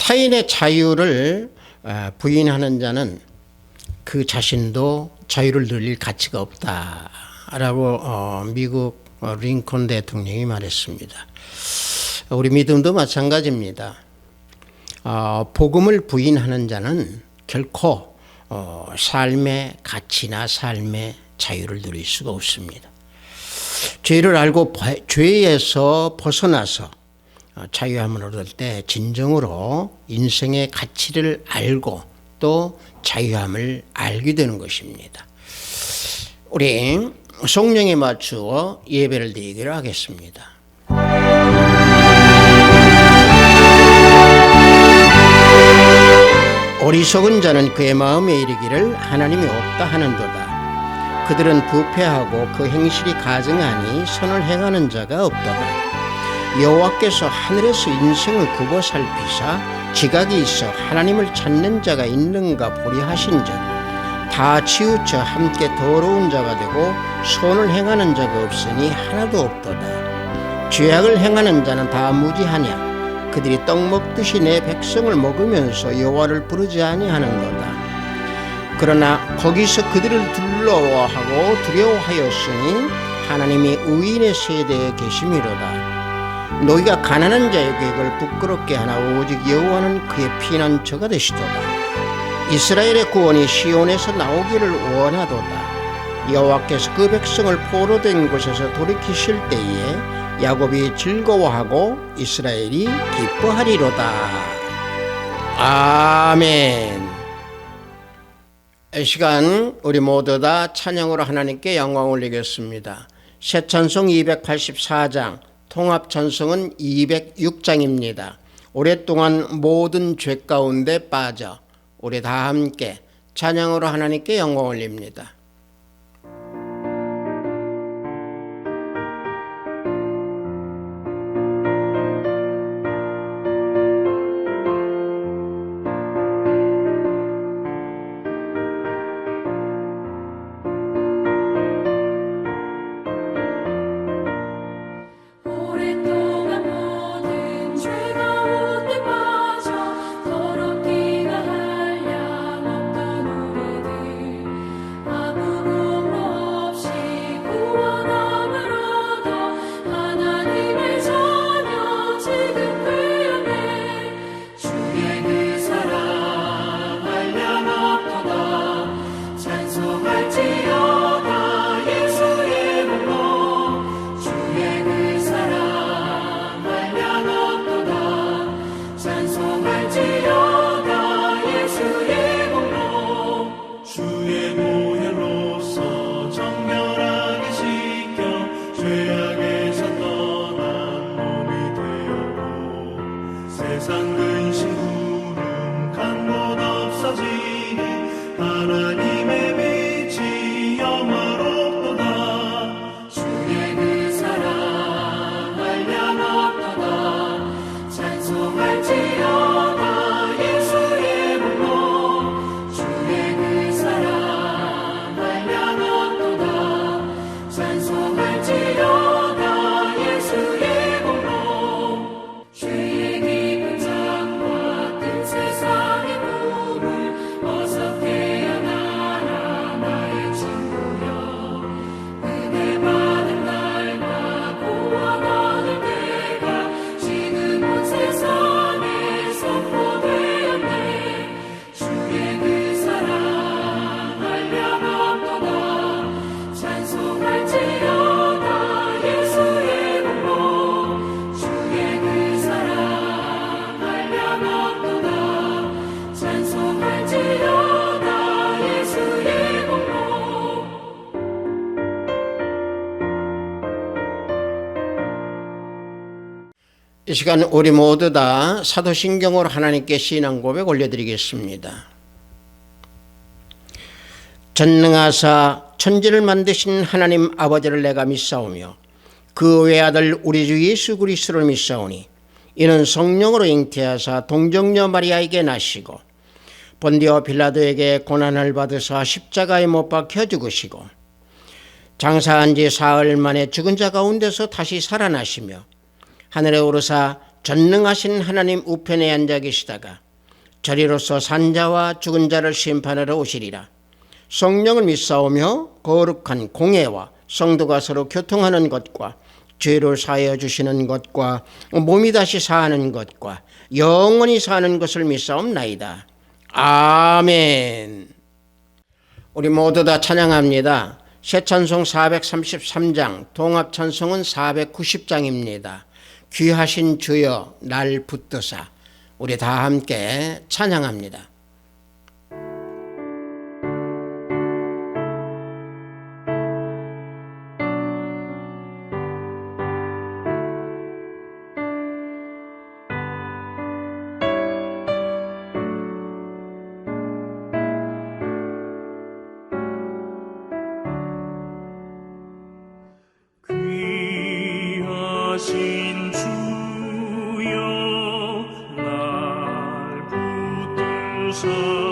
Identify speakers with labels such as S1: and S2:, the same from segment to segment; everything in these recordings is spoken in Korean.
S1: 타인의 자유를 부인하는 자는 그 자신도 자유를 누릴 가치가 없다라고 미국 링컨 대통령이 말했습니다. 우리 믿음도 마찬가지입니다. 복음을 부인하는 자는 결코 삶의 가치나 삶의 자유를 누릴 수가 없습니다. 죄를 알고 죄에서 벗어나서 자유함을 얻을 때 진정으로 인생의 가치를 알고 또 자유함을 알게 되는 것입니다. 우리 성령에 맞추어 예배를 드리기로 하겠습니다. 어리석은 자는 그의 마음에 이르기를 하나님이 없다 하는도다. 그들은 부패하고 그 행실이 가증하니 선을 행하는 자가 없도다. 여호와께서 하늘에서 인생을 굽어 살피사 지각이 있어 하나님을 찾는 자가 있는가 보리 하신즉 다 치우쳐 함께 더러운 자가 되고 선을 행하는 자가 없으니 하나도 없도다. 죄악을 행하는 자는 다 무지하냐. 그들이 떡 먹듯이 내 백성을 먹으면서 여호와를 부르지 아니하는도다. 그러나 거기서 그들을 둘러하고 두려워하였으니 하나님이 의인의 세대에 계심이로다. 너희가 가난한 자의 계획을 부끄럽게 하나 오직 여호와는 그의 피난처가 되시도다. 이스라엘의 구원이 시온에서 나오기를 원하도다. 여호와께서 그 백성을 포로된 곳에서 돌이키실 때에 야곱이 즐거워하고 이스라엘이 기뻐하리로다. 아멘. 이 시간 우리 모두 다 찬양으로 하나님께 영광 올리겠습니다. 새 찬송 284장, 통합 찬송은 206장입니다. 오랫동안 모든 죄 가운데 빠져 우리 다 함께 찬양으로 하나님께 영광 올립니다. 이 시간 우리 모두 다 사도신경으로 하나님께 신앙 고백 올려드리겠습니다. 전능하사 천지를 만드신 하나님 아버지를 내가 믿사오며 그 외아들 우리 주 예수 그리스도를 믿사오니 이는 성령으로 잉태하사 동정녀 마리아에게 나시고 본디오 빌라도에게 고난을 받으사 십자가에 못 박혀 죽으시고 장사한 지 사흘 만에 죽은 자 가운데서 다시 살아나시며 하늘에 오르사 전능하신 하나님 우편에 앉아 계시다가 저리로서 산자와 죽은 자를 심판하러 오시리라. 성령을 믿사오며 거룩한 공예와 성도가 서로 교통하는 것과 죄를 사하여 주시는 것과 몸이 다시 사는 것과 영원히 사는 것을 믿사옵나이다. 아멘. 우리 모두 다 찬양합니다. 새 찬송 433장, 동합 찬송은 490장입니다. 귀하신 주여 날 붙드사. 우리 다 함께 찬양합니다.
S2: 귀하신 주여 날 붙드사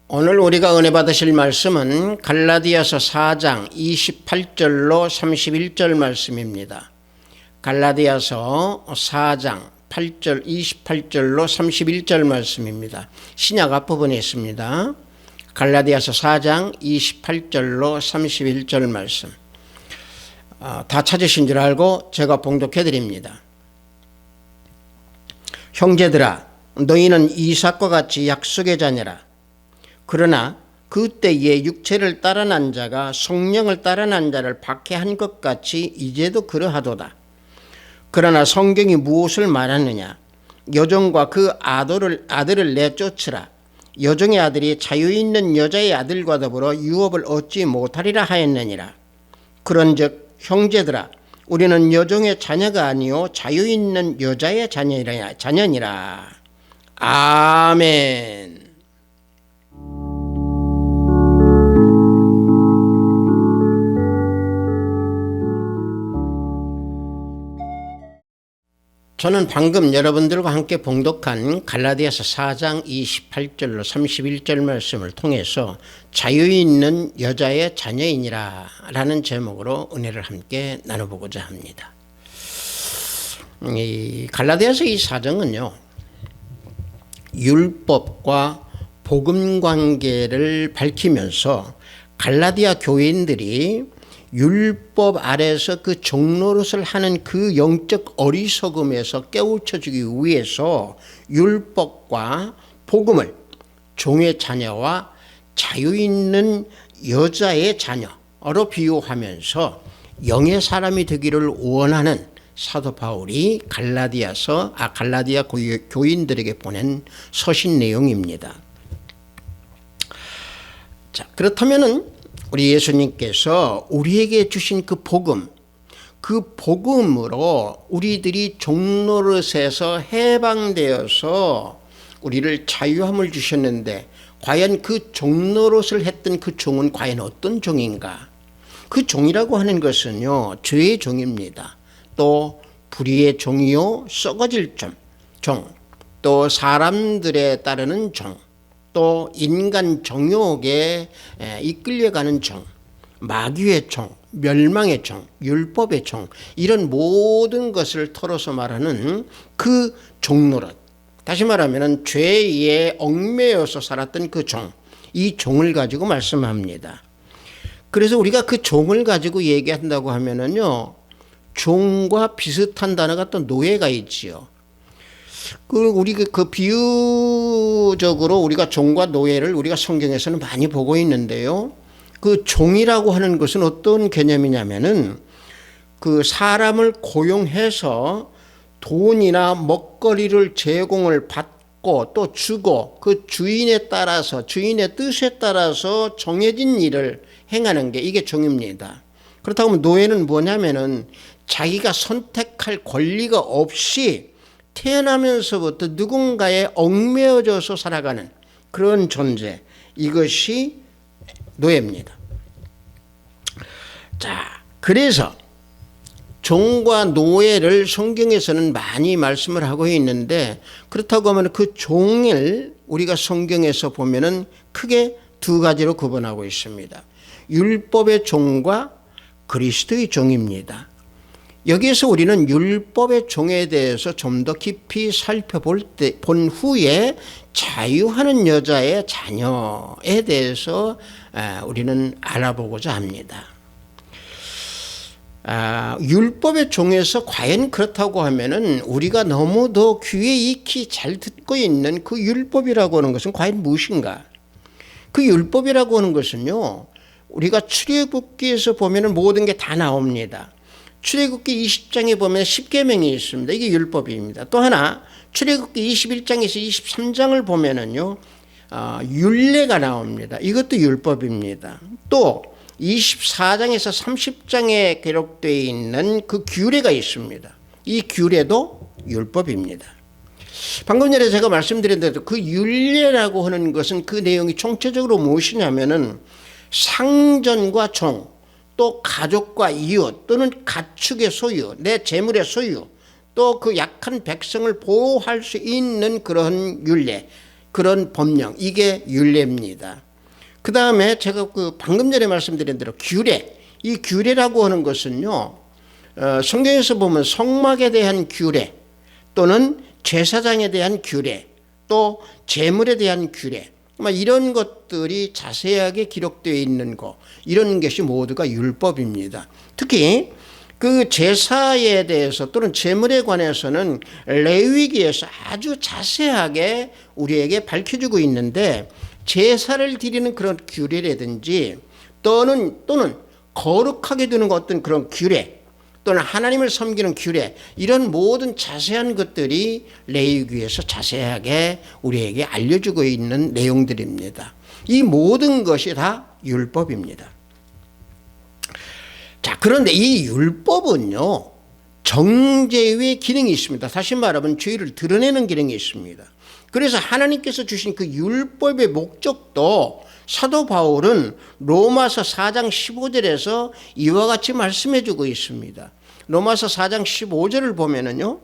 S1: 오늘 우리가 은혜 받으실 말씀은 갈라디아서 4장 28절로 31절 말씀입니다. 갈라디아서 4장 28절로 31절 말씀입니다. 신약 앞부분에 있습니다. 갈라디아서 4장 28절로 31절 말씀. 다 찾으신 줄 알고 제가 봉독해 드립니다. 형제들아, 너희는 이삭과 같이 약속의 자녀라. 그러나 그때에 육체를 따라 난 자가 성령을 따라 난 자를 박해한 것 같이 이제도 그러하도다. 그러나 성경이 무엇을 말하느냐? 여종과 그 아들을 내쫓으라. 여종의 아들이 자유 있는 여자의 아들과 더불어 유업을 얻지 못하리라 하였느니라. 그런즉 형제들아, 우리는 여종의 자녀가 아니요 자유 있는 여자의 자녀니라. 아멘. 저는 방금 여러분들과 함께 봉독한 갈라디아서 4장 28절로 31절 말씀을 통해서 자유 있는 여자의 자녀이니라 라는 제목으로 은혜를 함께 나눠보고자 합니다. 이 갈라디아서 이 4장은요, 율법과 복음 관계를 밝히면서 갈라디아 교인들이 율법 아래서 그 종노릇을 하는 그 영적 어리석음에서 깨우쳐주기 위해서 율법과 복음을 종의 자녀와 자유 있는 여자의 자녀로 비유하면서 영의 사람이 되기를 원하는 사도 바울이 갈라디아 교인들에게 보낸 서신 내용입니다. 자, 그렇다면은 우리 예수님께서 우리에게 주신 그 복음으로 우리들이 종노릇에서 해방되어서 우리를 자유함을 주셨는데, 과연 그 종노릇을 했던 그 종은 과연 어떤 종인가? 그 종이라고 하는 것은요, 죄의 종입니다. 또 불의의 종이요, 썩어질 종, 또 사람들에 따르는 종, 또 인간 정욕에 이끌려가는 종, 마귀의 종, 멸망의 종, 율법의 종, 이런 모든 것을 털어서 말하는 그 종노릇, 다시 말하면 죄에 얽매여서 살았던 그 종, 이 종을 가지고 말씀합니다. 그래서 우리가 그 종을 가지고 얘기한다고 하면은요, 종과 비슷한 단어가 또 노예가 있지요. 우리 그 비유적으로 우리가 종과 노예를 우리가 성경에서는 많이 보고 있는데요. 그 종이라고 하는 것은 어떤 개념이냐면은 그 사람을 고용해서 돈이나 먹거리를 제공을 받고 또 주고 그 주인의 뜻에 따라서 정해진 일을 행하는 게 이게 종입니다. 그렇다고 하면 노예는 뭐냐면은 자기가 선택할 권리가 없이 태어나면서부터 누군가에 얽매여져서 살아가는 그런 존재, 이것이 노예입니다. 자, 그래서 종과 노예를 성경에서는 많이 말씀을 하고 있는데, 그렇다고 하면 그 종을 우리가 성경에서 보면은 크게 두 가지로 구분하고 있습니다. 율법의 종과 그리스도의 종입니다. 여기에서 우리는 율법의 종에 대해서 좀 더 깊이 본 후에 자유하는 여자의 자녀에 대해서 우리는 알아보고자 합니다. 율법의 종에서 과연 그렇다고 하면은 우리가 너무도 귀에 익히 잘 듣고 있는 그 율법이라고 하는 것은 과연 무엇인가? 그 율법이라고 하는 것은요, 우리가 출애굽기에서 보면은 모든 게 다 나옵니다. 출애굽기 20장에 보면 10계명이 있습니다. 이게 율법입니다. 또 하나 출애굽기 21장에서 23장을 보면은요, 율례가 나옵니다. 이것도 율법입니다. 또 24장에서 30장에 기록되어 있는 그 규례가 있습니다. 이 규례도 율법입니다. 방금 전에 제가 말씀드린 대로 그 율례라고 하는 것은 그 내용이 총체적으로 무엇이냐면은 상전과 종, 또 가족과 이웃 또는 가축의 소유, 내 재물의 소유, 또 그 약한 백성을 보호할 수 있는 그런 율례, 그런 법령, 이게 율례입니다. 그 다음에 제가 방금 전에 말씀드린 대로 규례, 이 규례라고 하는 것은요, 성경에서 보면 성막에 대한 규례, 또는 제사장에 대한 규례, 또 재물에 대한 규례, 이런 것들이 자세하게 기록되어 있는 것, 이런 것이 모두가 율법입니다. 특히 그 제사에 대해서 또는 제물에 관해서는 레위기에서 아주 자세하게 우리에게 밝혀주고 있는데, 제사를 드리는 그런 규례라든지 또는 거룩하게 두는 어떤 그런 규례, 또는 하나님을 섬기는 규례, 이런 모든 자세한 것들이 레위기에서 자세하게 우리에게 알려주고 있는 내용들입니다. 이 모든 것이 다 율법입니다. 자, 그런데 이 율법은요, 정죄의 기능이 있습니다. 다시 말하면 죄를 드러내는 기능이 있습니다. 그래서 하나님께서 주신 그 율법의 목적도 사도 바울은 로마서 4장 15절에서 이와 같이 말씀해 주고 있습니다. 로마서 4장 15절을 보면은요,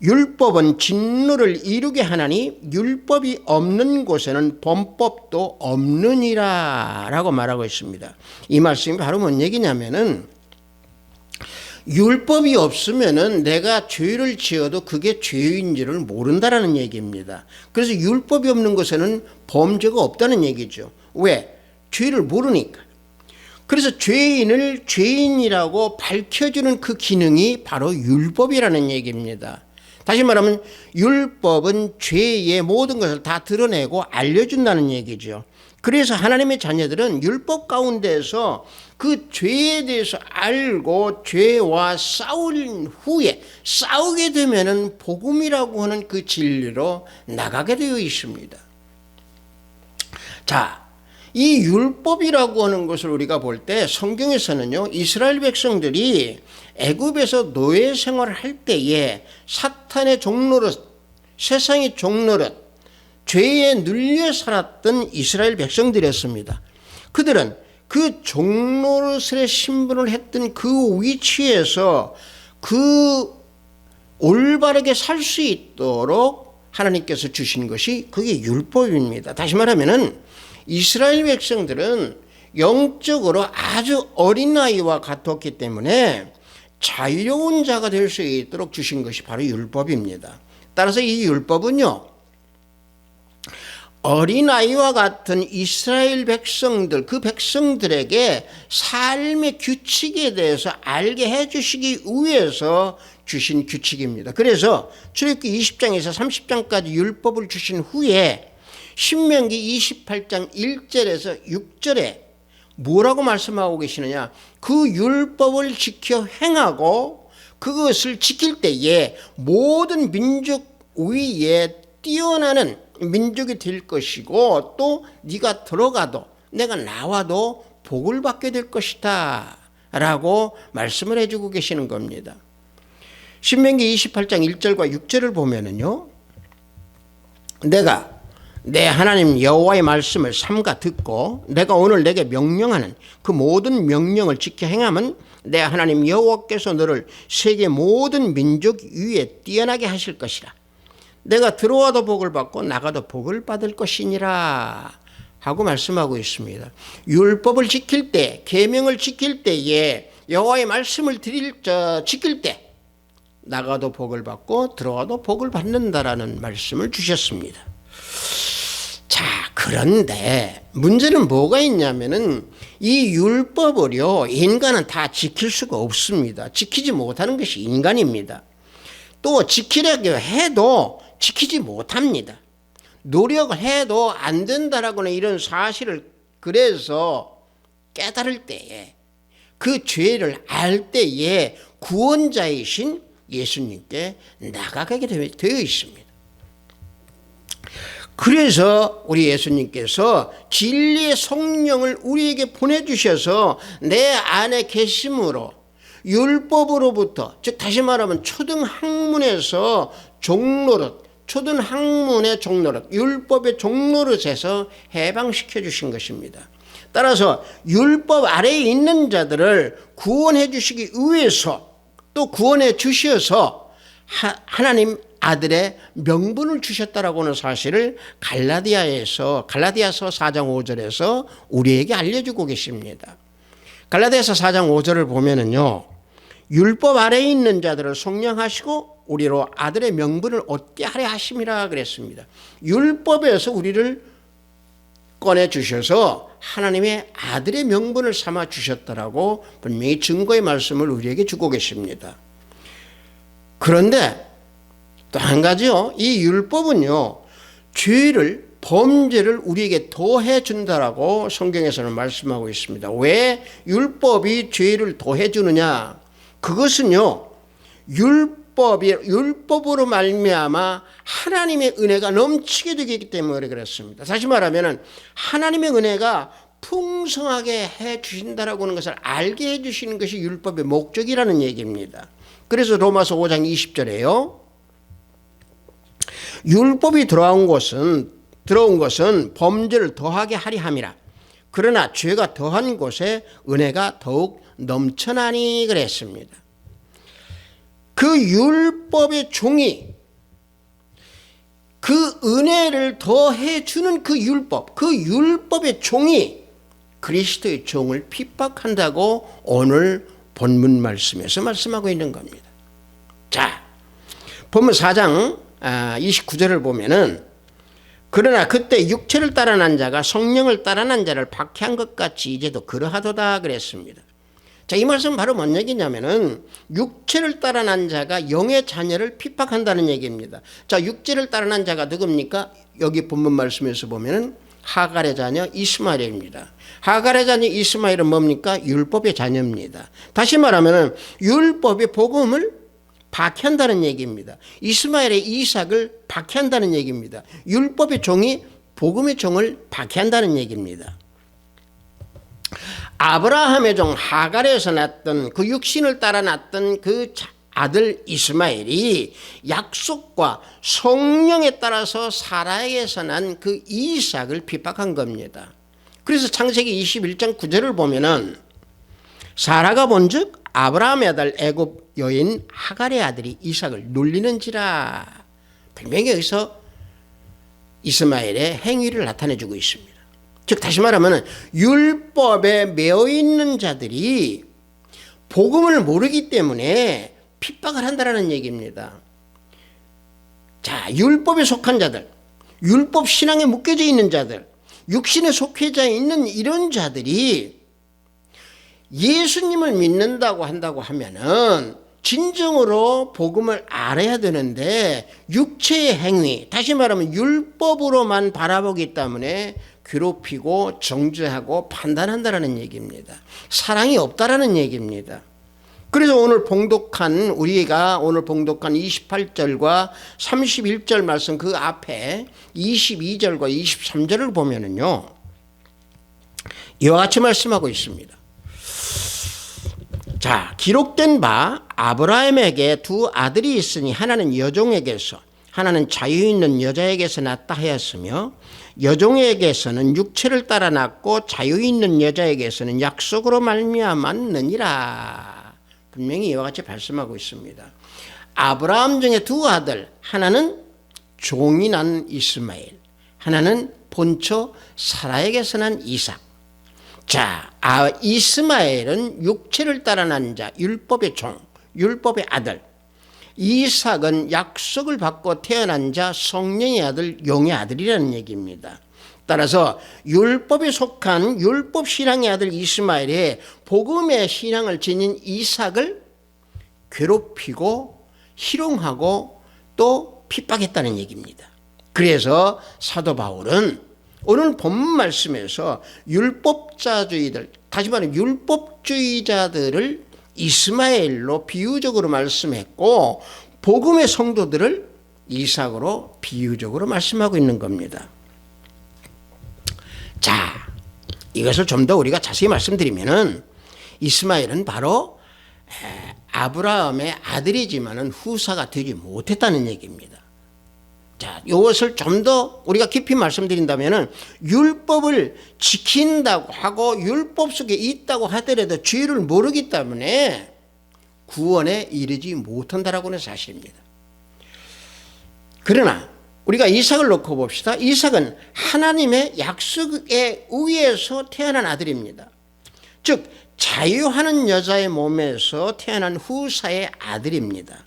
S1: 율법은 진노를 이루게 하나니 율법이 없는 곳에는 범법도 없느니라 라고 말하고 있습니다. 이 말씀이 바로 뭔 얘기냐면은, 율법이 없으면은 내가 죄를 지어도 그게 죄인지를 모른다라는 얘기입니다. 그래서 율법이 없는 곳에는 범죄가 없다는 얘기죠. 왜? 죄를 모르니까. 그래서 죄인을 죄인이라고 밝혀주는 그 기능이 바로 율법이라는 얘기입니다. 다시 말하면 율법은 죄의 모든 것을 다 드러내고 알려준다는 얘기죠. 그래서 하나님의 자녀들은 율법 가운데에서 그 죄에 대해서 알고 죄와 싸울 후에 싸우게 되면은 복음이라고 하는 그 진리로 나가게 되어 있습니다. 자, 이 율법이라고 하는 것을 우리가 볼 때 성경에서는요, 이스라엘 백성들이 애굽에서 노예 생활을 할 때에 사탄의 종노릇, 세상의 종노릇, 죄에 눌려 살았던 이스라엘 백성들이었습니다. 그들은 그 종노릇의 신분을 했던 그 위치에서 그 올바르게 살 수 있도록 하나님께서 주신 것이 그게 율법입니다. 다시 말하면은 이스라엘 백성들은 영적으로 아주 어린아이와 같았기 때문에 자유로운 자가 될 수 있도록 주신 것이 바로 율법입니다. 따라서 이 율법은요, 어린아이와 같은 이스라엘 백성들, 그 백성들에게 삶의 규칙에 대해서 알게 해주시기 위해서 주신 규칙입니다. 그래서 출애굽기 20장에서 30장까지 율법을 주신 후에 신명기 28장 1절에서 6절에 뭐라고 말씀하고 계시느냐, 그 율법을 지켜 행하고 그것을 지킬 때에 모든 민족 위에 뛰어나는 민족이 될 것이고, 또 네가 들어가도 내가 나와도 복을 받게 될 것이다 라고 말씀을 해주고 계시는 겁니다. 신명기 28장 1절과 6절을 보면은요, 내가 내 하나님 여호와의 말씀을 삼가 듣고 내가 오늘 내게 명령하는 그 모든 명령을 지켜 행하면 내 하나님 여호와께서 너를 세계 모든 민족 위에 뛰어나게 하실 것이라. 내가 들어와도 복을 받고 나가도 복을 받을 것이니라 하고 말씀하고 있습니다. 율법을 지킬 때, 계명을 지킬 때에, 여호와의 말씀을 지킬 때 나가도 복을 받고 들어와도 복을 받는다라는 말씀을 주셨습니다. 자, 그런데 문제는 뭐가 있냐면은 이 율법을요, 인간은 다 지킬 수가 없습니다. 지키지 못하는 것이 인간입니다. 또 지키려고 해도 지키지 못합니다. 노력을 해도 안 된다라고는 이런 사실을 그래서 깨달을 때에, 그 죄를 알 때에 구원자이신 예수님께 나가게 되어 있습니다. 그래서 우리 예수님께서 진리의 성령을 우리에게 보내주셔서 내 안에 계심으로 율법으로부터, 즉 다시 말하면 초등학문에서 종노릇, 초등학문의 종노릇, 율법의 종노릇에서 해방시켜 주신 것입니다. 따라서 율법 아래에 있는 자들을 구원해 주시기 위해서, 또 구원해 주셔서 하나님 아들의 명분을 주셨다라고 하는 사실을 갈라디아서 4장 5절에서 우리에게 알려주고 계십니다. 갈라디아서 4장 5절을 보면은요, 율법 아래에 있는 자들을 속량하시고 우리로 아들의 명분을 얻게 하려 하심이라 그랬습니다. 율법에서 우리를 꺼내 주셔서 하나님의 아들의 명분을 삼아 주셨다라고 분명히 증거의 말씀을 우리에게 주고 계십니다. 그런데 또 한 가지요. 이 율법은요. 범죄를 우리에게 더해 준다라고 성경에서는 말씀하고 있습니다. 왜 율법이 죄를 더해 주느냐? 그것은요. 율법으로 말미암아 하나님의 은혜가 넘치게 되기 때문에 그렇습니다. 다시 말하면 하나님의 은혜가 풍성하게 해 주신다라고 하는 것을 알게 해 주시는 것이 율법의 목적이라는 얘기입니다. 그래서 로마서 5장 20절에요. 율법이 들어온 것은 범죄를 더하게 하려 함이라. 그러나 죄가 더한 곳에 은혜가 더욱 넘쳐나니 그랬습니다. 그 율법의 종이 그 은혜를 더해 주는 그 율법의 종이 그리스도의 종을 핍박한다고 오늘 본문 말씀에서 말씀하고 있는 겁니다. 자, 본문 4장 29절을 보면은 그러나 그때 육체를 따라 난 자가 성령을 따라 난 자를 박해한 것 같이 이제도 그러하도다 그랬습니다. 자, 이 말씀은 바로 뭔 얘기냐면은 육체를 따라 난 자가 영의 자녀를 핍박한다는 얘기입니다. 자, 육체를 따라 난 자가 누굽니까? 여기 본문 말씀에서 보면은 하갈의 자녀 이스마엘입니다. 하갈의 자녀 이스마엘은 뭡니까? 율법의 자녀입니다. 다시 말하면은 율법의 복음을 박해한다는 얘기입니다. 이스마엘의 이삭을 박해한다는 얘기입니다. 율법의 종이 복음의 종을 박해한다는 얘기입니다. 아브라함의 종 하갈에서 났던 그 육신을 따라 났던 그 아들 이스마엘이 약속과 성령에 따라서 사라에게서 난 그 이삭을 핍박한 겁니다. 그래서 창세기 21장 9절을 보면은 사라가 본즉 아브라함의 아들 애굽 여인 하갈의 아들이 이삭을 놀리는지라. 분명히 여기서 이스마엘의 행위를 나타내주고 있습니다. 즉 다시 말하면 율법에 매여 있는 자들이 복음을 모르기 때문에 핍박을 한다는 얘기입니다. 자, 율법에 속한 자들, 율법 신앙에 묶여져 있는 자들, 육신에 속해져 있는 이런 자들이 예수님을 믿는다고 한다고 하면은 진정으로 복음을 알아야 되는데 육체의 행위, 다시 말하면 율법으로만 바라보기 때문에 괴롭히고 정죄하고 판단한다는 얘기입니다. 사랑이 없다라는 얘기입니다. 그래서 우리가 오늘 봉독한 28절과 31절 말씀 그 앞에 22절과 23절을 보면은요, 이와 같이 말씀하고 있습니다. 자, 기록된 바 아브라함에게 두 아들이 있으니 하나는 여종에게서 하나는 자유 있는 여자에게서 낳다 하였으며 여종에게서는 육체를 따라 낳고 자유 있는 여자에게서는 약속으로 말미암았느니라. 분명히 이와 같이 말씀하고 있습니다. 아브라함 중에 두 아들, 하나는 종이 난 이스마엘, 하나는 본처 사라에게서 난 이삭. 자, 이스마엘은 육체를 따라 난 자, 율법의 종, 율법의 아들. 이삭은 약속을 받고 태어난 자, 성령의 아들, 용의 아들이라는 얘기입니다. 따라서 율법에 속한 율법 신앙의 아들 이스마엘이 복음의 신앙을 지닌 이삭을 괴롭히고 희롱하고 또 핍박했다는 얘기입니다. 그래서 사도 바울은 오늘 본문 말씀에서 율법자주의들, 다시 말하면 율법주의자들을 이스마엘로 비유적으로 말씀했고 복음의 성도들을 이삭으로 비유적으로 말씀하고 있는 겁니다. 자, 이것을 좀 더 우리가 자세히 말씀드리면은 이스마엘은 바로 아브라함의 아들이지만은 후사가 되지 못했다는 얘기입니다. 자, 이것을 좀 더 우리가 깊이 말씀드린다면은 율법을 지킨다고 하고 율법 속에 있다고 하더라도 죄를 모르기 때문에 구원에 이르지 못한다라고 하는 사실입니다. 그러나 우리가 이삭을 놓고 봅시다. 이삭은 하나님의 약속에 의해서 태어난 아들입니다. 즉 자유하는 여자의 몸에서 태어난 후사의 아들입니다.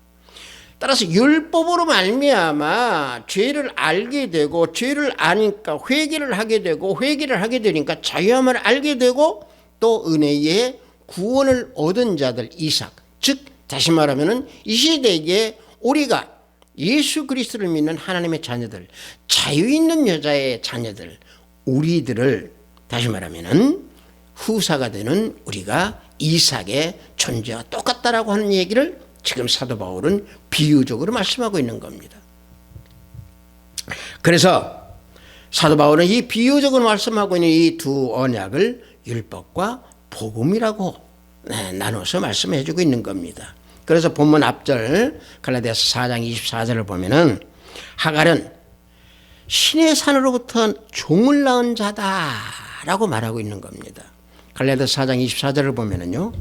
S1: 따라서 율법으로 말미암아 죄를 알게 되고 죄를 아니까 회개를 하게 되고 회개를 하게 되니까 자유함을 알게 되고 또 은혜의 구원을 얻은 자들 이삭, 즉 다시 말하면은 이 시대에 우리가 예수 그리스도를 믿는 하나님의 자녀들, 자유 있는 여자의 자녀들, 우리들을 다시 말하면은 후사가 되는 우리가 이삭의 존재와 똑같다라고 하는 얘기를 지금 사도 바울은 비유적으로 말씀하고 있는 겁니다. 그래서 사도 바울은 이 비유적으로 말씀하고 있는 이 두 언약을 율법과 복음이라고 나눠서 말씀해 주고 있는 겁니다. 그래서 본문 앞절 갈라디아서 4장 24절을 보면은 하갈은 신의 산으로부터 종을 낳은 자다라고 말하고 있는 겁니다. 갈라디아서 4장 24절을 보면은요,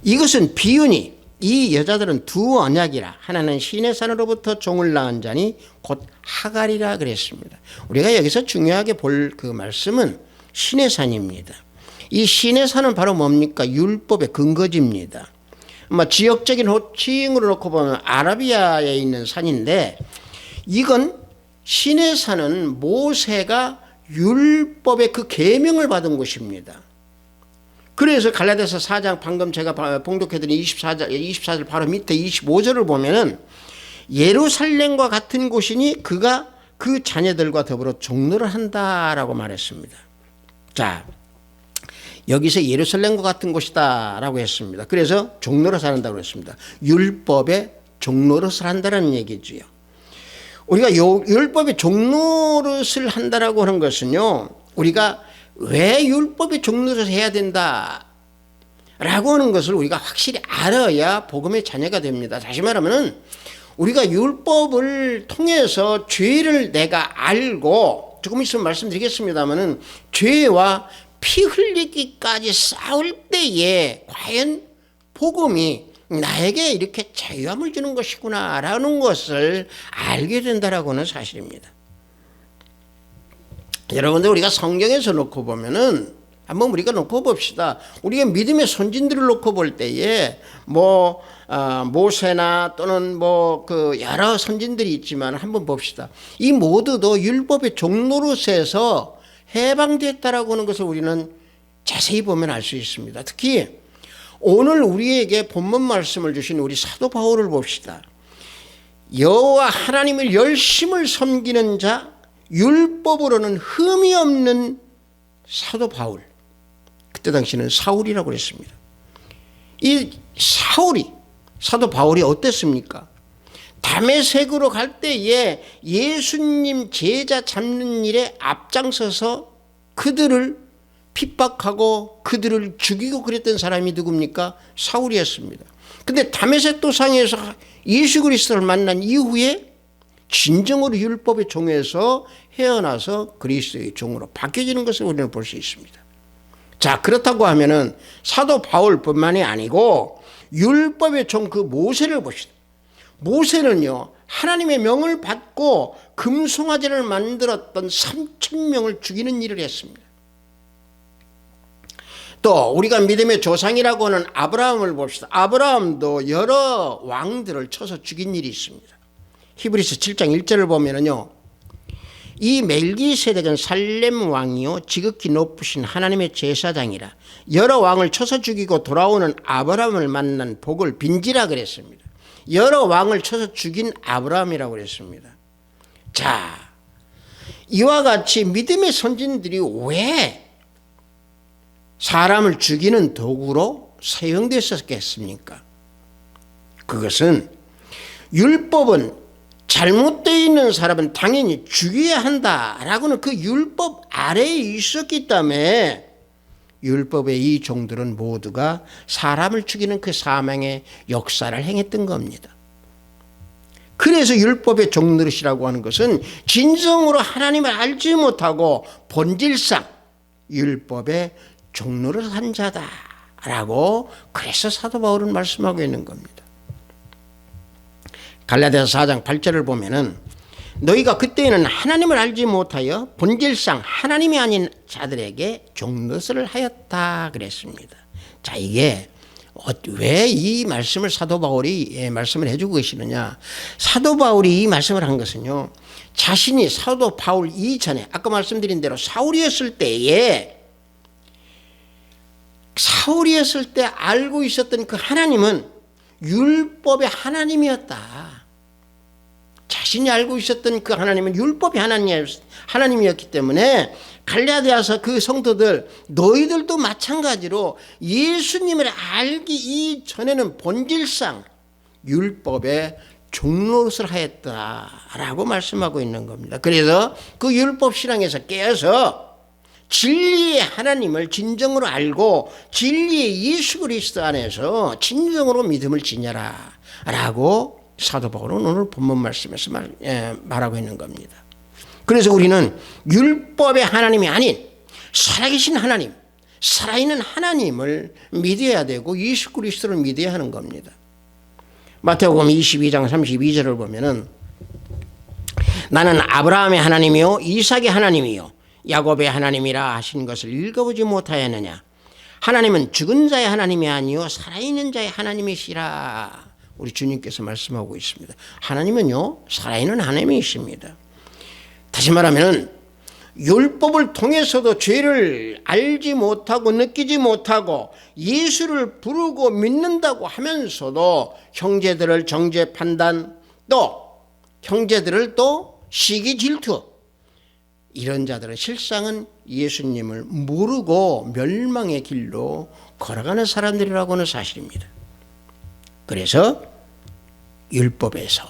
S1: 이것은 비유니 이 여자들은 두 언약이라 하나는 신의 산으로부터 종을 낳은 자니 곧 하갈이라 그랬습니다. 우리가 여기서 중요하게 볼 그 말씀은 신의 산입니다. 이 신의 산은 바로 뭡니까? 율법의 근거지입니다. 지역적인 호칭으로 놓고 보면 아라비아에 있는 산인데, 이건 신의 산은 모세가 율법의 그 계명을 받은 곳입니다. 그래서 갈라디아서 4장 방금 제가 봉독해드린 24절 바로 밑에 25절을 보면은 예루살렘과 같은 곳이니 그가 그 자녀들과 더불어 종로를 한다라고 말했습니다. 자, 여기서 예루살렘과 같은 곳이다라고 했습니다. 그래서 종로로 산다고 했습니다. 율법의 종로릇을 한다는 얘기지요. 우리가 율법의 종로릇을 한다라고 하는 것은요, 우리가 왜 율법의 종로릇을 해야 된다라고 하는 것을 우리가 확실히 알아야 복음의 자녀가 됩니다. 다시 말하면 우리가 율법을 통해서 죄를 내가 알고, 조금 있으면 말씀드리겠습니다마는 죄와 피 흘리기까지 싸울 때에 과연 복음이 나에게 이렇게 자유함을 주는 것이구나라는 것을 알게 된다라고 하는 사실입니다. 여러분들, 우리가 성경에서 놓고 보면은 한번 우리가 놓고 봅시다. 우리가 믿음의 선진들을 놓고 볼 때에 모세나 또는 그 여러 선진들이 있지만 한번 봅시다. 이 모두도 율법의 종로릇에서 해방됐다라고 하는 것을 우리는 자세히 보면 알 수 있습니다. 특히 오늘 우리에게 본문 말씀을 주신 우리 사도 바울을 봅시다. 여호와 하나님을 열심을 섬기는 자, 율법으로는 흠이 없는 사도 바울, 그때 당시는 사울이라고 그랬습니다. 이 사도 바울이 어땠습니까? 다메섹으로 갈 때에 예수님 제자 잡는 일에 앞장서서 그들을 핍박하고 그들을 죽이고 그랬던 사람이 누굽니까? 사울이었습니다. 근데 다메섹 도상에서 예수 그리스도를 만난 이후에 진정으로 율법의 종에서 헤어나서 그리스도의 종으로 바뀌어지는 것을 우리는 볼 수 있습니다. 자, 그렇다고 하면은 사도 바울뿐만이 아니고 율법의 종 그 모세를 봅시다. 모세는요, 하나님의 명을 받고 금송아지를 만들었던 3,000명을 죽이는 일을 했습니다. 또 우리가 믿음의 조상이라고 하는 아브라함을 봅시다. 아브라함도 여러 왕들을 쳐서 죽인 일이 있습니다. 히브리서 7장 1절을 보면은요, 이 멜기세덱은 살렘 왕이요 지극히 높으신 하나님의 제사장이라 여러 왕을 쳐서 죽이고 돌아오는 아브라함을 만난 복을 빈지라 그랬습니다. 여러 왕을 쳐서 죽인 아브라함이라고 그랬습니다. 자, 이와 같이 믿음의 선진들이 왜 사람을 죽이는 도구로 사용됐었겠습니까? 그것은 율법은 잘못되어 있는 사람은 당연히 죽여야 한다라고는 그 율법 아래에 있었기 때문에 율법의 이 종들은 모두가 사람을 죽이는 그 사망의 역사를 행했던 겁니다. 그래서 율법의 종노릇이라고 하는 것은 진정으로 하나님을 알지 못하고 본질상 율법의 종노릇 한 자다라고 그래서 사도 바울은 말씀하고 있는 겁니다. 갈라디아서 4장 8절을 보면은 너희가 그때에는 하나님을 알지 못하여 본질상 하나님이 아닌 자들에게 종노릇을 하였다 그랬습니다. 자, 이게 왜 이 말씀을 사도 바울이 말씀을 해주고 계시느냐. 사도 바울이 이 말씀을 한 것은요, 자신이 사도 바울 이전에 아까 말씀드린 대로 사울이었을 때 알고 있었던 그 하나님은 율법의 하나님이었다. 자신이 알고 있었던 그 하나님은 율법의 하나님이었기 때문에 갈라디아서 그 성도들, 너희들도 마찬가지로 예수님을 알기 이전에는 본질상 율법의 종노릇을 하였다라고 말씀하고 있는 겁니다. 그래서 그 율법 신앙에서 깨어서 진리의 하나님을 진정으로 알고 진리의 예수 그리스도 안에서 진정으로 믿음을 지녀라 라고 사도 바울은 오늘 본문 말씀에서 말하고 있는 겁니다. 그래서 우리는 율법의 하나님이 아닌 살아계신 하나님, 살아있는 하나님을 믿어야 되고 예수 그리스도를 믿어야 하는 겁니다. 마태복음 22장 32절을 보면은 나는 아브라함의 하나님이요 이삭의 하나님이요 야곱의 하나님이라 하신 것을 읽어보지 못하였느냐. 하나님은 죽은 자의 하나님이 아니요 살아있는 자의 하나님이시라. 우리 주님께서 말씀하고 있습니다. 하나님은요 살아있는 하나님이십니다. 다시 말하면 율법을 통해서도 죄를 알지 못하고 느끼지 못하고 예수를 부르고 믿는다고 하면서도 형제들을 정죄 판단, 또 형제들을 또 시기 질투, 이런 자들은 실상은 예수님을 모르고 멸망의 길로 걸어가는 사람들이라고 하는 사실입니다. 그래서 율법에서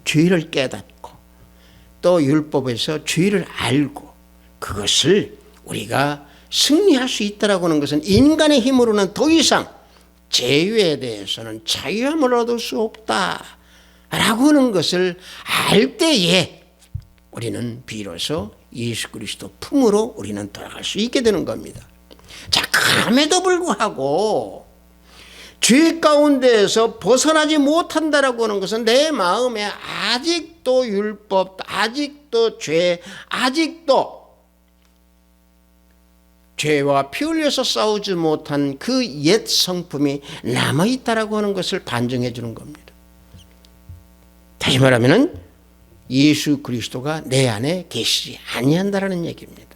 S1: 죄를 깨닫고 또 율법에서 죄를 알고 그것을 우리가 승리할 수 있다라고 하는 것은 인간의 힘으로는 더 이상 죄에 대해서는 자유함을 얻을 수 없다라고 하는 것을 알 때에 우리는 비로소 예수 그리스도 품으로 우리는 돌아갈 수 있게 되는 겁니다. 자, 그럼에도 불구하고 죄 가운데에서 벗어나지 못한다라고 하는 것은 내 마음에 아직도 율법, 아직도 죄, 아직도 죄와 피 흘려서 싸우지 못한 그 옛 성품이 남아있다라고 하는 것을 반증해 주는 겁니다. 다시 말하면 예수 그리스도가 내 안에 계시지 아니한다라는 얘기입니다.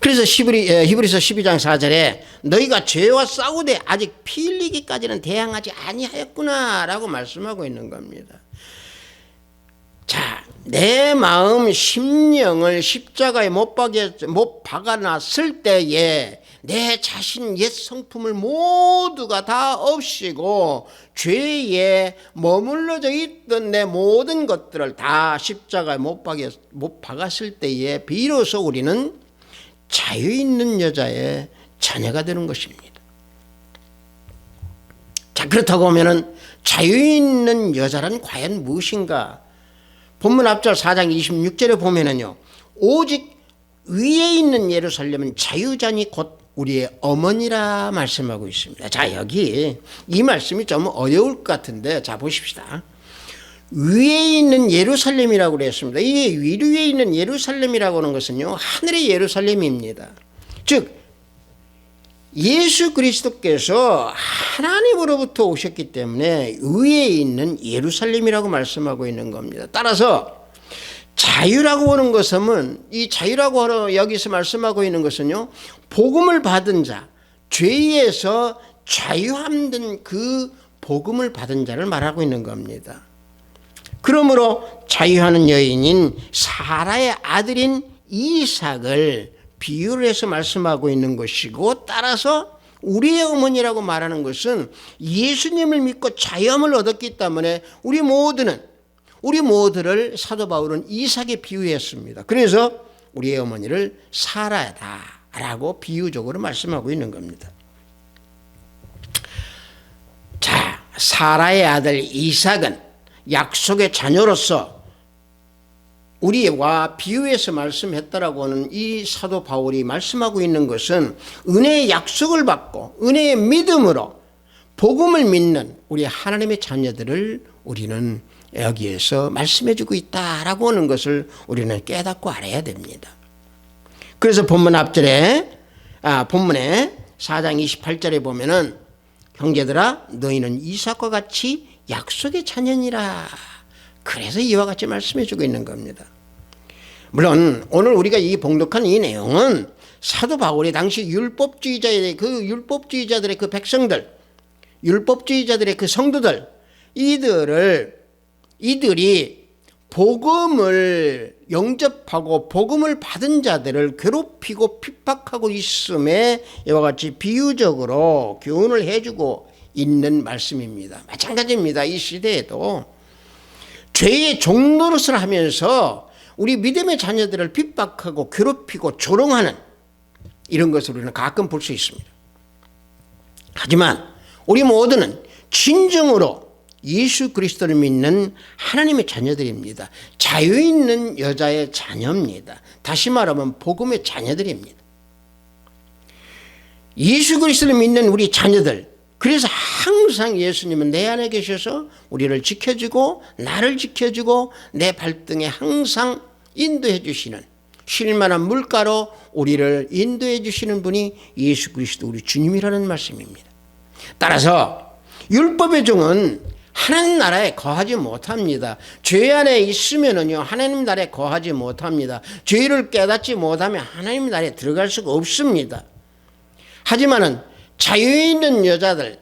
S1: 그래서 히브리서 12장 4절에 너희가 죄와 싸우되 아직 피 흘리기까지는 대항하지 아니하였구나 라고 말씀하고 있는 겁니다. 자, 내 마음 심령을 십자가에 못 박아놨을 때에 내 자신 옛 성품을 모두가 다 없이고 죄에 머물러져 있던 내 모든 것들을 다 십자가에 못 박았을 때에 비로소 우리는 자유 있는 여자의 자녀가 되는 것입니다. 자, 그렇다고 하면은 자유 있는 여자란 과연 무엇인가? 본문 앞절 4장 26절에 보면은요, 오직 위에 있는 예루살렘은 자유자니 곧 우리의 어머니라 말씀하고 있습니다. 자, 여기 이 말씀이 좀 어려울 것 같은데, 자, 보십시다. 위에 있는 예루살렘이라고 그랬습니다. 이 위에 있는 예루살렘이라고 하는 것은요, 하늘의 예루살렘입니다. 즉 예수 그리스도께서 하나님으로부터 오셨기 때문에 위에 있는 예루살렘이라고 말씀하고 있는 겁니다. 따라서 자유라고 하는 것은, 이 자유라고 여기서 말씀하고 있는 것은요, 복음을 받은 자, 죄에서 자유함된 그 복음을 받은 자를 말하고 있는 겁니다. 그러므로 자유하는 여인인 사라의 아들인 이삭을 비유를 해서 말씀하고 있는 것이고, 따라서 우리의 어머니라고 말하는 것은 예수님을 믿고 자유함을 얻었기 때문에 우리 모두를 사도 바울은 이삭에 비유했습니다. 그래서 우리의 어머니를 사라다라고 비유적으로 말씀하고 있는 겁니다. 자, 사라의 아들 이삭은 약속의 자녀로서 우리와 비유해서 말씀했다라고 하는 이 사도 바울이 말씀하고 있는 것은 은혜의 약속을 받고 은혜의 믿음으로 복음을 믿는 우리 하나님의 자녀들을 우리는 여기에서 말씀해주고 있다라고 하는 것을 우리는 깨닫고 알아야 됩니다. 그래서 본문 앞절에 본문에 4장 28절에 보면은 형제들아 너희는 이삭과 같이 약속의 자녀니라. 그래서 이와 같이 말씀해 주고 있는 겁니다. 물론 오늘 우리가 이 봉독한 이 내용은 사도 바울이 당시 율법주의자들의 그 백성들, 율법주의자들의 그 성도들, 이들이 복음을 영접하고 복음을 받은 자들을 괴롭히고 핍박하고 있음에 이와 같이 비유적으로 교훈을 해주고 있는 말씀입니다. 마찬가지입니다. 이 시대에도 죄의 종노릇을 하면서 우리 믿음의 자녀들을 핍박하고 괴롭히고 조롱하는 이런 것을 우리는 가끔 볼 수 있습니다. 하지만 우리 모두는 진정으로 예수 그리스도를 믿는 하나님의 자녀들입니다. 자유 있는 여자의 자녀입니다. 다시 말하면 복음의 자녀들입니다. 예수 그리스도를 믿는 우리 자녀들, 그래서 항상 예수님은 내 안에 계셔서 우리를 지켜주고 나를 지켜주고 내 발등에 항상 인도해 주시는, 쉴만한 물가로 우리를 인도해 주시는 분이 예수 그리스도 우리 주님이라는 말씀입니다. 따라서 율법의 종은 하나님 나라에 거하지 못합니다. 죄 안에 있으면요 하나님 나라에 거하지 못합니다. 죄를 깨닫지 못하면 하나님 나라에 들어갈 수가 없습니다. 하지만은 자유 있는 여자들,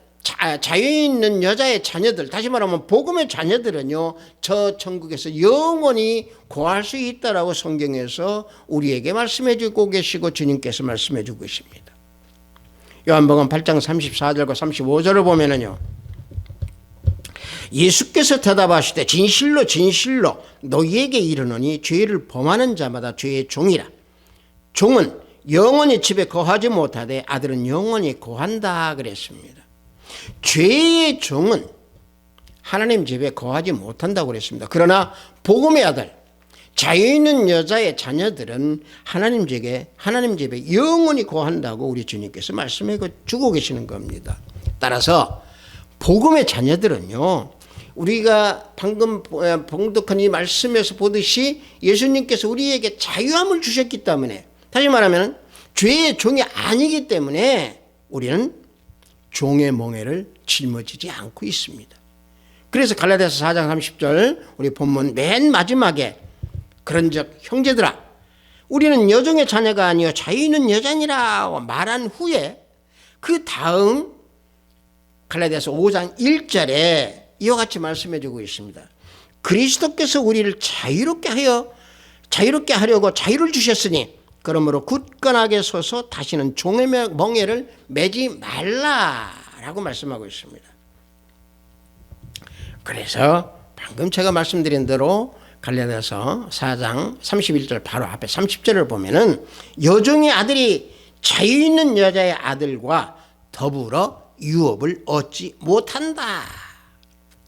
S1: 자유 있는 여자의 자녀들, 다시 말하면 복음의 자녀들은요 저 천국에서 영원히 거할 수 있다라고 성경에서 우리에게 말씀해 주고 계시고 주님께서 말씀해 주고 계십니다. 요한복음 8장 34절과 35절을 보면은요, 예수께서 대답하시되 진실로 진실로 너희에게 이르노니 죄를 범하는 자마다 죄의 종이라. 종은 영원히 집에 거하지 못하되 아들은 영원히 거한다 그랬습니다. 죄의 종은 하나님 집에 거하지 못한다고 그랬습니다. 그러나 복음의 아들, 자유 있는 여자의 자녀들은 하나님 집에 영원히 거한다고 우리 주님께서 말씀해 주고 계시는 겁니다. 따라서 복음의 자녀들은요, 우리가 방금 봉독한 이 말씀에서 보듯이 예수님께서 우리에게 자유함을 주셨기 때문에, 다시 말하면 죄의 종이 아니기 때문에 우리는 종의 멍에를 짊어지지 않고 있습니다. 그래서 갈라디아서 4장 30절 우리 본문 맨 마지막에 그런즉 형제들아 우리는 여종의 자녀가 아니요 자유 있는 여자니라 말한 후에 그 다음 갈라디아서 5장 1절에 이와 같이 말씀해 주고 있습니다. 그리스도께서 우리를 자유롭게 하려고 자유를 주셨으니 그러므로 굳건하게 서서 다시는 종의 멍에를 매지 말라라고 말씀하고 있습니다. 그래서 방금 제가 말씀드린 대로 갈라디아서 4장 31절 바로 앞에 30절을 보면은 여종의 아들이 자유 있는 여자의 아들과 더불어 유업을 얻지 못한다.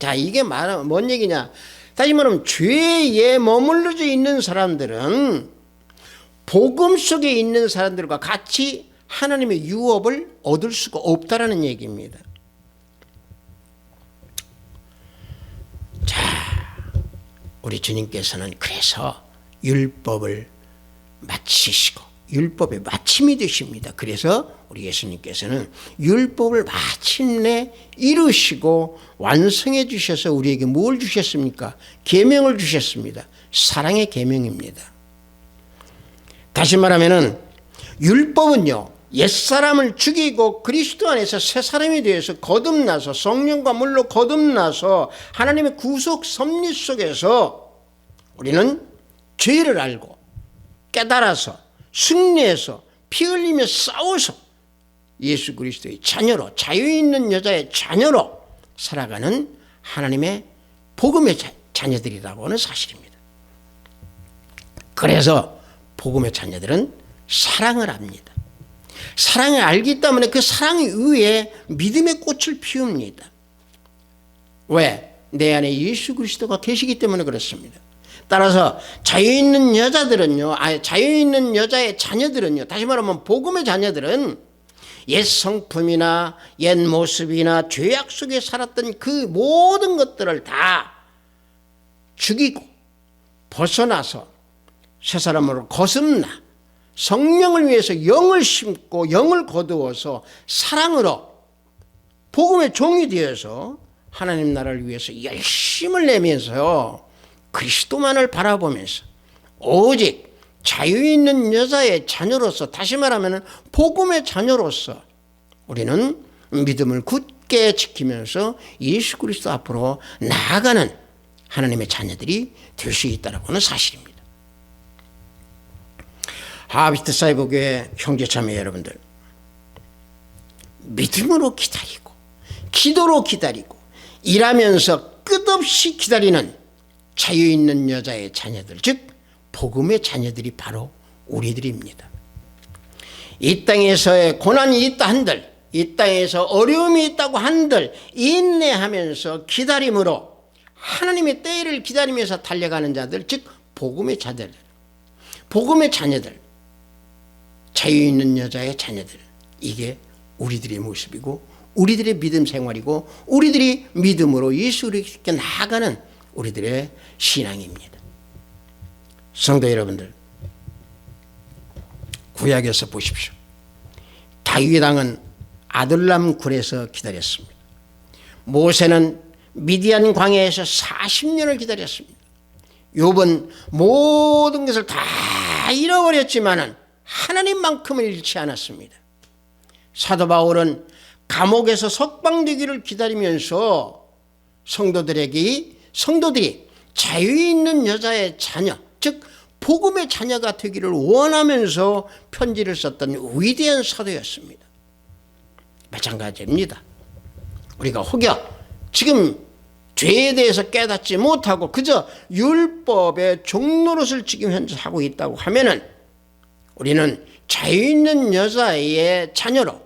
S1: 자, 이게 뭔 얘기냐? 다시 말하면 죄에 머물러져 있는 사람들은 복음 속에 있는 사람들과 같이 하나님의 유업을 얻을 수가 없다라는 얘기입니다. 자, 우리 주님께서는 그래서 율법을 마치시고 율법의 마침이 되십니다. 그래서 우리 예수님께서는 율법을 마침내 이루시고 완성해 주셔서 우리에게 뭘 주셨습니까? 계명을 주셨습니다. 사랑의 계명입니다. 다시 말하면은 율법은요 옛사람을 죽이고 그리스도 안에서 새 사람이 되어서 거듭나서 성령과 물로 거듭나서 하나님의 구속 섭리 속에서 우리는 죄를 알고 깨달아서 승리해서 피 흘리며 싸워서 예수 그리스도의 자녀로 자유 있는 여자의 자녀로 살아가는 하나님의 복음의 자녀들이라고 하는 사실입니다. 그래서 복음의 자녀들은 사랑을 합니다. 사랑을 알기 때문에 그 사랑에 의해 믿음의 꽃을 피웁니다. 왜? 내 안에 예수 그리스도가 계시기 때문에 그렇습니다. 따라서 자유 있는 여자들은요, 자유 있는 여자의 자녀들은요, 다시 말하면 복음의 자녀들은 옛 성품이나 옛 모습이나 죄악 속에 살았던 그 모든 것들을 다 죽이고 벗어나서 새 사람으로 거듭나 성령을 위해서 영을 심고 영을 거두어서 사랑으로 복음의 종이 되어서 하나님 나라를 위해서 열심을 내면서요, 그리스도만을 바라보면서 오직 자유 있는 여자의 자녀로서, 다시 말하면 복음의 자녀로서 우리는 믿음을 굳게 지키면서 예수 그리스도 앞으로 나아가는 하나님의 자녀들이 될 수 있다는 사실입니다. 하비트 사이버교회 형제자매 여러분들, 믿음으로 기다리고 기도로 기다리고 일하면서 끝없이 기다리는 자유 있는 여자의 자녀들, 즉 복음의 자녀들이 바로 우리들입니다. 이 땅에서의 고난이 있다 한들, 이 땅에서 어려움이 있다고 한들 인내하면서 기다림으로 하나님의 때를 기다리면서 달려가는 자들, 즉 복음의 자들, 복음의 자녀들, 자유 있는 여자의 자녀들, 이게 우리들의 모습이고 우리들의 믿음 생활이고 우리들이 믿음으로 예수 그리스도께 나아가는 우리들의 신앙입니다. 성도 여러분들, 구약에서 보십시오. 다윗 왕은 아둘람 굴에서 기다렸습니다. 모세는 미디안 광야에서 40년을 기다렸습니다. 욥은 모든 것을 다 잃어버렸지만 하나님만큼을 잃지 않았습니다. 사도 바울은 감옥에서 석방되기를 기다리면서 성도들이 자유 있는 여자의 자녀, 즉 복음의 자녀가 되기를 원하면서 편지를 썼던 위대한 사도였습니다. 마찬가지입니다. 우리가 혹여 지금 죄에 대해서 깨닫지 못하고 그저 율법의 종노릇을 지금 현재 하고 있다고 하면은 우리는 자유 있는 여자의 자녀로,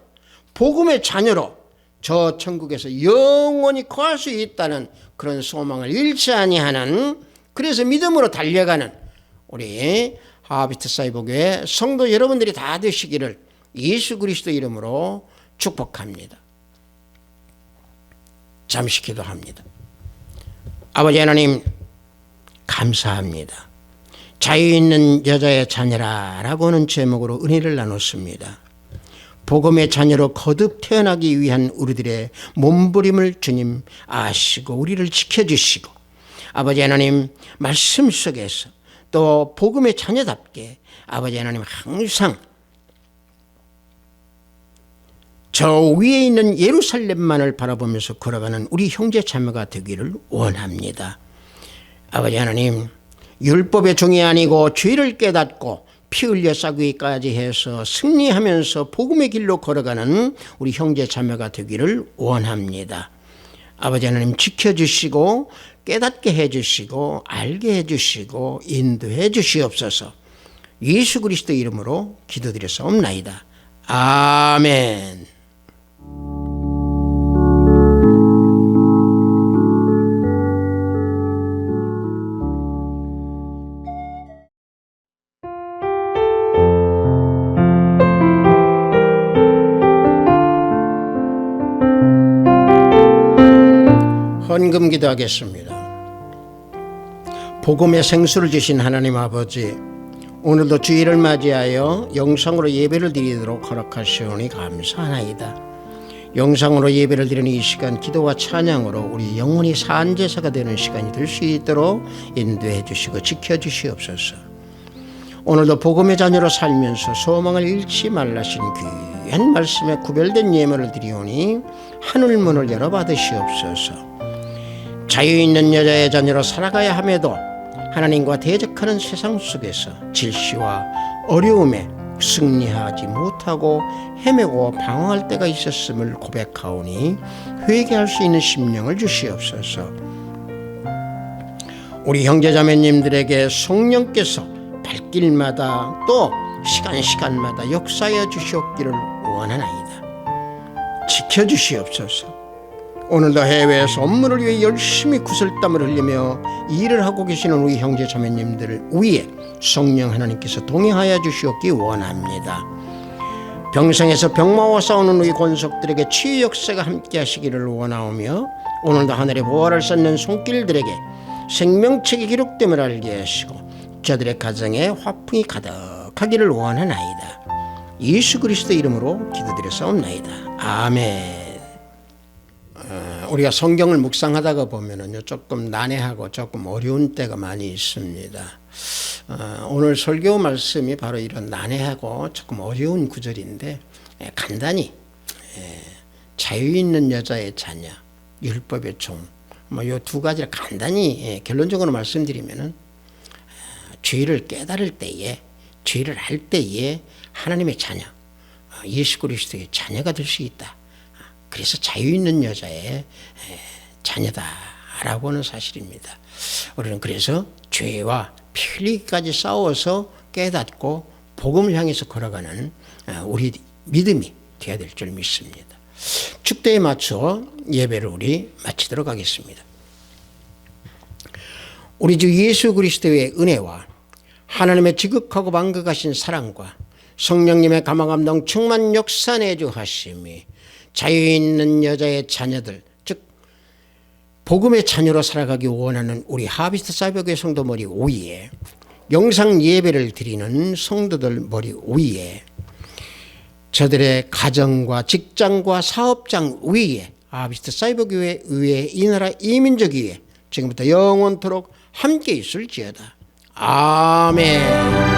S1: 복음의 자녀로 저 천국에서 영원히 거할 수 있다는 그런 소망을 잃지 아니하는, 그래서 믿음으로 달려가는 우리 하비트 사이버교회 성도 여러분들이 다 되시기를 예수 그리스도 이름으로 축복합니다. 잠시 기도합니다. 아버지 하나님, 감사합니다. 자유 있는 여자의 자녀라라고 하는 제목으로 은혜를 나눴습니다. 복음의 자녀로 거듭 태어나기 위한 우리들의 몸부림을 주님 아시고 우리를 지켜주시고, 아버지 하나님 말씀 속에서 또 복음의 자녀답게 아버지 하나님 항상 저 위에 있는 예루살렘만을 바라보면서 걸어가는 우리 형제 자매가 되기를 원합니다. 아버지 하나님, 율법의 종이 아니고 죄를 깨닫고 피 흘려 싸기까지 해서 승리하면서 복음의 길로 걸어가는 우리 형제 자매가 되기를 원합니다. 아버지 하나님, 지켜주시고 깨닫게 해주시고 알게 해주시고 인도해 주시옵소서. 예수 그리스도 이름으로 기도드렸사옵나이다. 아멘. 헌금 기도하겠습니다. 복음의 생수를 주신 하나님 아버지, 오늘도 주일을 맞이하여 영상으로 예배를 드리도록 허락하시오니 감사하나이다. 영상으로 예배를 드리는 이 시간, 기도와 찬양으로 우리 영혼이 산제사가 되는 시간이 될 수 있도록 인도해 주시고 지켜주시옵소서. 오늘도 복음의 자녀로 살면서 소망을 잃지 말라신 귀한 말씀에 구별된 예물을 드리오니 하늘문을 열어 받으시옵소서. 자유 있는 여자의 자녀로 살아가야 함에도 하나님과 대적하는 세상 속에서 질시와 어려움에 승리하지 못하고 헤매고 방황할 때가 있었음을 고백하오니 회개할 수 있는 심령을 주시옵소서. 우리 형제자매님들에게 성령께서 발길마다 또 시간마다 역사하여 주시옵기를 원하나이다. 지켜주시옵소서. 오늘도 해외에서 업무를 위해 열심히 구슬땀을 흘리며 일을 하고 계시는 우리 형제 자매님들 위에 성령 하나님께서 동행하여 주시옵기 원합니다. 병상에서 병마와 싸우는 우리 권속들에게 치유 역사가 함께 하시기를 원하오며, 오늘도 하늘의 보화를 쌓는 손길들에게 생명책이 기록됨을 알게 하시고 저들의 가정에 화풍이 가득하기를 원하나이다. 예수 그리스도 이름으로 기도드렸사옵나이다. 아멘. 우리가 성경을 묵상하다가 보면은요, 조금 난해하고 조금 어려운 때가 많이 있습니다. 오늘 설교 말씀이 바로 이런 난해하고 조금 어려운 구절인데, 간단히 자유 있는 여자의 자녀, 율법의 종, 뭐 요 두 가지를 간단히 결론적으로 말씀드리면은, 죄를 깨달을 때에, 죄를 할 때에 하나님의 자녀, 예수 그리스도의 자녀가 될 수 있다. 그래서 자유 있는 여자의 자녀다라고 하는 사실입니다. 우리는 그래서 죄와 피 흘리기까지 싸워서 깨닫고 복음을 향해서 걸어가는 우리 믿음이 되어야 될 줄 믿습니다. 축도에 맞춰 예배를 우리 마치도록 하겠습니다. 우리 주 예수 그리스도의 은혜와 하나님의 지극하고 만극하신 사랑과 성령님의 감화감동 충만 역사 내주하심이 자유 있는 여자의 자녀들, 즉 복음의 자녀로 살아가기 원하는 우리 하비스트 사이버교회 성도 머리 위에, 영상 예배를 드리는 성도들 머리 위에, 저들의 가정과 직장과 사업장 위에, 하비스트 사이버교회 위에, 이 나라 이민족 위에 지금부터 영원토록 함께 있을지어다. 아멘.